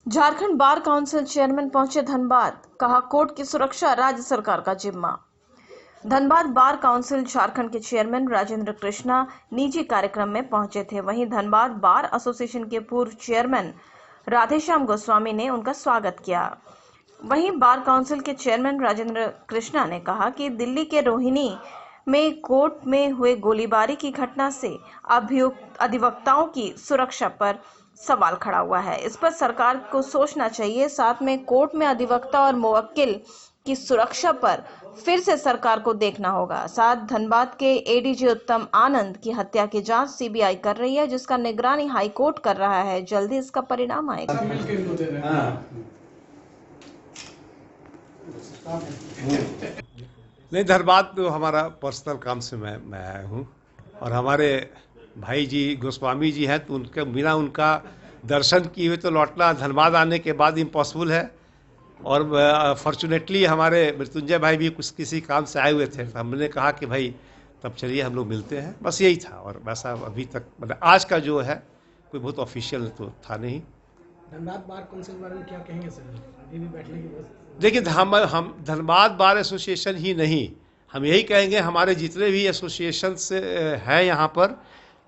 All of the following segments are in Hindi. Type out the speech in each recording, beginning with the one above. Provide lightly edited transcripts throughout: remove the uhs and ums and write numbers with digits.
झारखंड बार काउंसिल चेयरमैन पहुंचे धनबाद, कहा कोर्ट की सुरक्षा राज्य सरकार का जिम्मा। धनबाद बार काउंसिल झारखंड के चेयरमैन राजेंद्र कृष्णा निजी कार्यक्रम में पहुंचे थे। वहीं धनबाद बार एसोसिएशन के पूर्व चेयरमैन राधेश्याम गोस्वामी ने उनका स्वागत किया। वहीं बार काउंसिल के चेयरमैन राजेंद्र कृष्णा ने कहा कि दिल्ली के रोहिणी में कोर्ट में हुए गोलीबारी की घटना से अभियुक्त अधिवक्ताओं की सुरक्षा पर सवाल खड़ा हुआ है। इस पर सरकार को सोचना चाहिए। साथ में कोर्ट में अधिवक्ता और मुवक्किल की सुरक्षा पर फिर से सरकार को देखना होगा। साथ धनबाद के एडीजी उत्तम आनंद की हत्या की जांच सीबीआई कर रही है, जिसका निगरानी हाई कोर्ट कर रहा है। जल्दी इसका परिणाम आएगा। नहीं, धनबाद तो हमारा पर्सनल काम से मैं आया हूँ और हमारे भाई जी गोस्वामी जी हैं, तो उनके बिना उनका दर्शन किए हुए तो लौटना धनबाद आने के बाद इम्पॉसिबल है। और फॉर्चुनेटली हमारे मृत्युंजय भाई भी कुछ किसी काम से आए हुए थे, तो हमने कहा कि भाई तब चलिए हम लोग मिलते हैं, बस यही था। और वैसा अभी तक मतलब आज का जो है कोई बहुत ऑफिशियल तो था नहीं। धनबाद बार काउंसिल के बारे में क्या कहेंगे सर? अभी भी बैठने की देखिए, हम धनबाद बार एसोसिएशन ही नहीं, हम यही कहेंगे हमारे जितने भी एसोसिएशंस हैं यहाँ पर,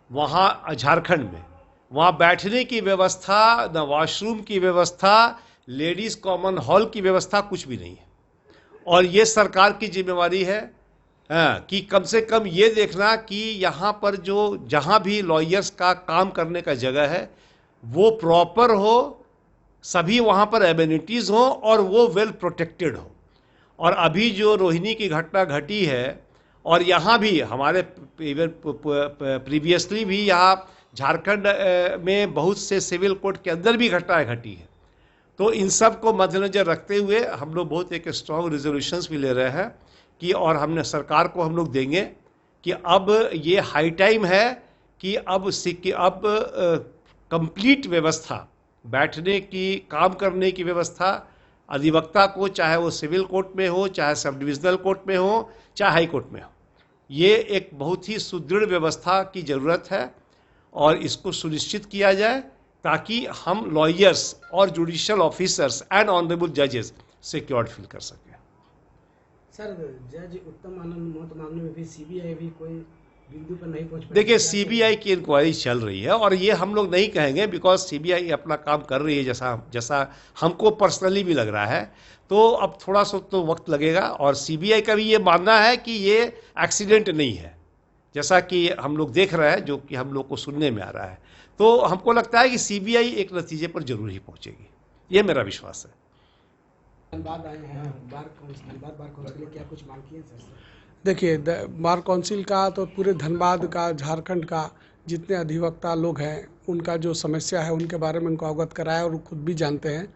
वहाँ झारखंड में, वहाँ बैठने की व्यवस्था, न वॉशरूम की व्यवस्था, लेडीज़ कॉमन हॉल की व्यवस्था कुछ भी नहीं है। और ये सरकार की जिम्मेवारी है कि कम से कम ये देखना कि यहाँ पर जो जहाँ भी लॉयर्स का काम करने का जगह है वो प्रॉपर हो, सभी वहाँ पर एमिनिटीज़ हो और वो वेल प्रोटेक्टेड हो। और अभी जो रोहिणी की घटना घटी है, और यहाँ भी हमारे प्रीवियसली भी यहाँ झारखंड में बहुत से सिविल कोर्ट के अंदर भी घटनाएं घटी है। तो इन सब को मद्देनजर रखते हुए हम लोग बहुत एक स्ट्रॉन्ग रेजोल्यूशंस भी ले रहे हैं कि, और हमने सरकार को हम लोग देंगे कि अब ये हाई टाइम है कि अब कंप्लीट व्यवस्था, बैठने की, काम करने की व्यवस्था, अधिवक्ता को चाहे वो सिविल कोर्ट में हो, चाहे सब डिविजनल कोर्ट में हो, चाहे हाई कोर्ट में हो, ये एक बहुत ही सुदृढ़ व्यवस्था की ज़रूरत है। और इसको सुनिश्चित किया जाए ताकि हम लॉयर्स और जुडिशियल ऑफिसर्स एंड ऑनरेबल जजेस सिक्योर्ड फील कर सकें। सर, जज उत्तम आनंद मौत मामले में भी सीबीआई भी कोई बिंदु पर नहीं पहुंच पाई। देखिए, सीबीआई की इंक्वायरी चल रही है और ये हम लोग नहीं कहेंगे, बिकॉज सीबीआई अपना काम कर रही है जैसा हमको पर्सनली भी लग रहा है। तो अब थोड़ा सा तो वक्त लगेगा और सीबीआई का भी ये मानना है कि ये एक्सीडेंट नहीं है, जैसा कि हम लोग देख रहे हैं, जो कि हम लोग को सुनने में आ रहा है। तो हमको लगता है कि सीबीआई एक नतीजे पर जरूर ही पहुंचेगी, ये मेरा विश्वास है। धनबाद आए हैं धनबाद बार काउंसिल के लिए क्या कुछ मांग की है सर? देखिए, बार काउंसिल का तो पूरे धनबाद का, झारखंड का जितने अधिवक्ता लोग हैं उनका जो समस्या है उनके बारे में उनको अवगत कराया और खुद भी जानते हैं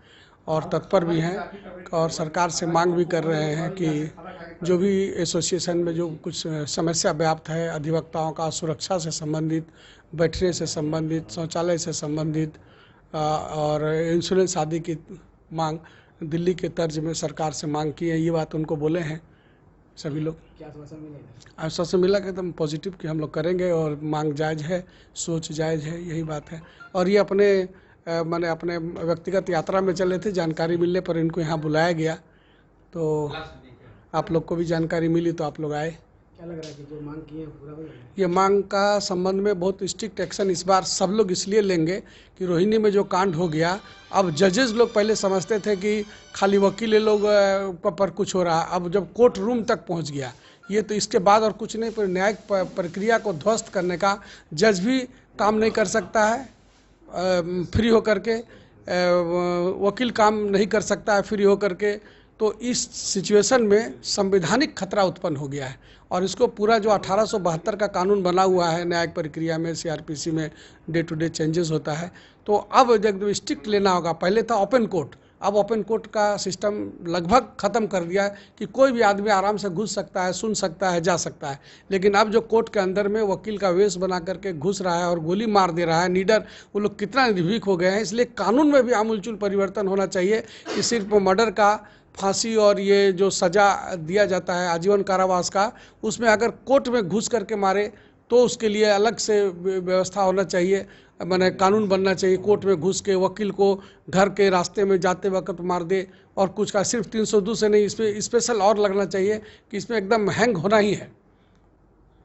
और तत्पर भी हैं। और सरकार से मांग भी कर रहे हैं कि जो भी एसोसिएशन में जो कुछ समस्या व्याप्त है, अधिवक्ताओं का सुरक्षा से संबंधित, बैठने से संबंधित, शौचालय से संबंधित और इंश्योरेंस आदि की मांग दिल्ली के तर्ज में सरकार से मांग की है। ये बात उनको बोले हैं सभी लोग। क्या आश्वासन मिला? आश्वासन मिला कि एकदम पॉजिटिव कि हम लोग करेंगे और मांग जायज़ है, सोच जायज़ है, यही बात है। और ये मैंने अपने व्यक्तिगत यात्रा में चले थे, जानकारी मिलने पर इनको यहाँ बुलाया गया, तो आप लोग को भी जानकारी मिली तो आप लोग आए। क्या लग रहा है कि जो मांग की है पूरा हो जाएगा? ये मांग का संबंध में बहुत स्ट्रिक्ट एक्शन इस बार सब लोग इसलिए लेंगे कि रोहिणी में जो कांड हो गया, अब जजेस लोग पहले समझते थे कि खाली वकील लोग पर कुछ हो रहा, अब जब कोर्ट रूम तक पहुंच गया ये, तो इसके बाद और कुछ नहीं, पर न्यायिक प्रक्रिया को ध्वस्त करने का जज भी काम नहीं कर सकता है फ्री होकर के, वकील काम नहीं कर सकता है फ्री होकर के। तो इस सिचुएशन में संवैधानिक खतरा उत्पन्न हो गया है और इसको पूरा जो 1872 का कानून बना हुआ है न्यायिक प्रक्रिया में, सीआरपीसी में डे टू डे चेंजेस होता है, तो अब एकदम स्ट्रिक्ट लेना होगा। पहले था ओपन कोर्ट, अब ओपन कोर्ट का सिस्टम लगभग ख़त्म कर दिया है कि कोई भी आदमी आराम से घुस सकता है, सुन सकता है, जा सकता है। लेकिन अब जो कोर्ट के अंदर में वकील का वेश बना करके घुस रहा है और गोली मार दे रहा है निडर, वो लोग कितना निर्भीक हो गए हैं। इसलिए कानून में भी आमूलचूल परिवर्तन होना चाहिए कि सिर्फ मर्डर का फांसी और ये जो सज़ा दिया जाता है आजीवन कारावास का, उसमें अगर कोर्ट में घुस करके मारे तो उसके लिए अलग से व्यवस्था होना चाहिए। मैंने कानून बनना चाहिए, कोर्ट में घुस के वकील को घर के रास्ते में जाते वक्त मार दे और कुछ का सिर्फ 302 से नहीं, इसमें स्पेशल और लगना चाहिए कि इसमें एकदम हैंग होना ही है,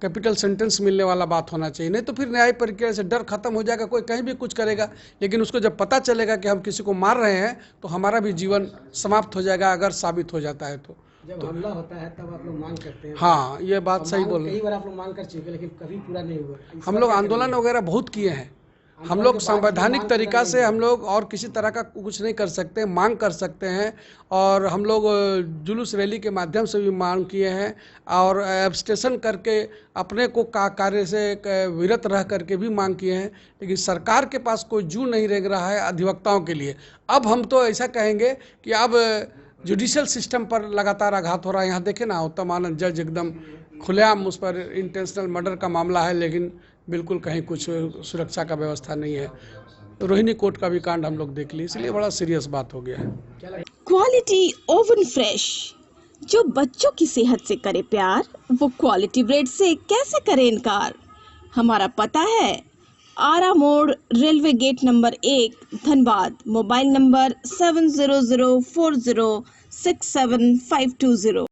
कैपिटल सेंटेंस मिलने वाला बात होना चाहिए। नहीं तो फिर न्याय प्रक्रिया से डर खत्म हो जाएगा, कोई कहीं भी कुछ करेगा, लेकिन उसको जब पता चलेगा कि हम किसी को मार रहे हैं तो हमारा भी जीवन समाप्त हो जाएगा अगर साबित हो जाता है तो। जब हमला होता है तब आप लोग मांग करते हैं। हाँ, ये बात सही बोल रहे हैं। कई बार आप लोग मांग कर चुके लेकिन कभी पूरा नहीं हुआ। हम लोग आंदोलन वगैरह बहुत किए हैं, हम लोग संवैधानिक तरीका से हम लोग और किसी तरह का कुछ नहीं कर सकते, मांग कर सकते हैं। और हम लोग जुलूस रैली के माध्यम से भी मांग किए हैं और एब्सटेशन करके अपने को कार्य से विरत रह करके भी मांग किए हैं, लेकिन सरकार के पास कोई जू नहीं रह रहा है अधिवक्ताओं के लिए। अब हम तो ऐसा कहेंगे कि अब जुडिशियल सिस्टम पर लगातार आघात हो रहा है। यहाँ देखें ना, उत्तम आनंद जज एकदम खुलेआम उस पर इंटेंशनल मर्डर का मामला है, लेकिन बिल्कुल कहीं कुछ सुरक्षा का व्यवस्था नहीं है। रोहिणी कोर्ट का भी कांड हम लोग देख लिए, इसलिए बड़ा सीरियस बात हो गया है। क्वालिटी ओवन फ्रेश, जो बच्चों की सेहत से करे प्यार, वो क्वालिटी ब्रेड से कैसे करे इनकार। हमारा पता है Ara More, railway gate number 1, Dhanbad. Mobile number 7004067520।